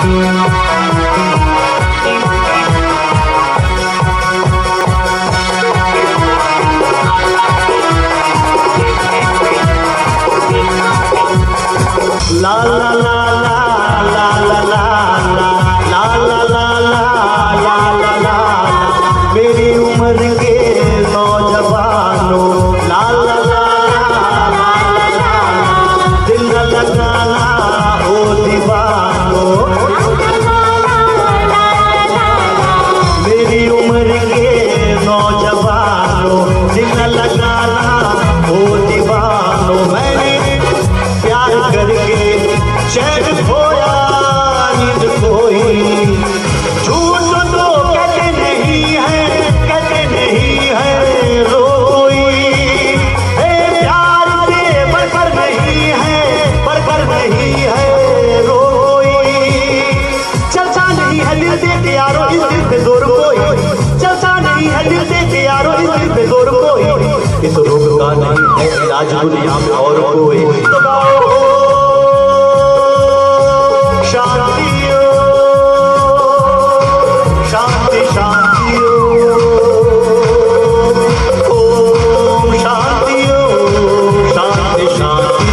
ला ला ला ला ला ला ला ला ला ला ला ला मेरी उम्र के नौजवानों ला ला ला ला ला दिल न लगाना हो दीवानों मेरी उम्र के नौजवानों दिल न लगाना हो दीवानों मैंने प्यार करके चैन खोया नींद खोई झूठ तो कहते नहीं है रोई प्यार से बढ़कर नहीं है रोई चलता नहीं है दिल दे यारो इस दिल पे जोर कोई चलता नहीं है दिल दे यारो इस दिल पे जोर कोई इस रोग का नहीं है इलाज दुनिया में और कोई शांति शांति ओम शांति शांति शांति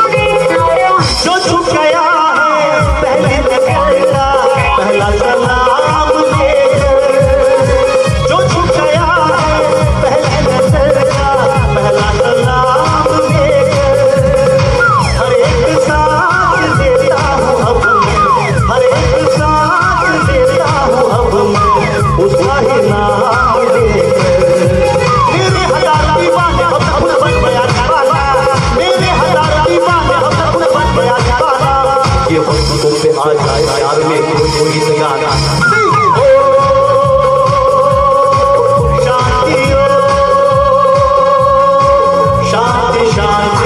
जो छूट गया है पहला सलाम लेकर जो छूट गया है पहला सलाम लेकर हर एक सांस देता हूँ अब मैं हर एक सांस देता हूँ अब मैं उसका ही नाम लेकर मेरे हजार दीवाने अब तक बन गया दीवाना मेरे हजार दीवाने अब तक बन गया दीवाना ये वक्त तुम पे आ जाए प्यार में कोई गाना शांति शांति शांति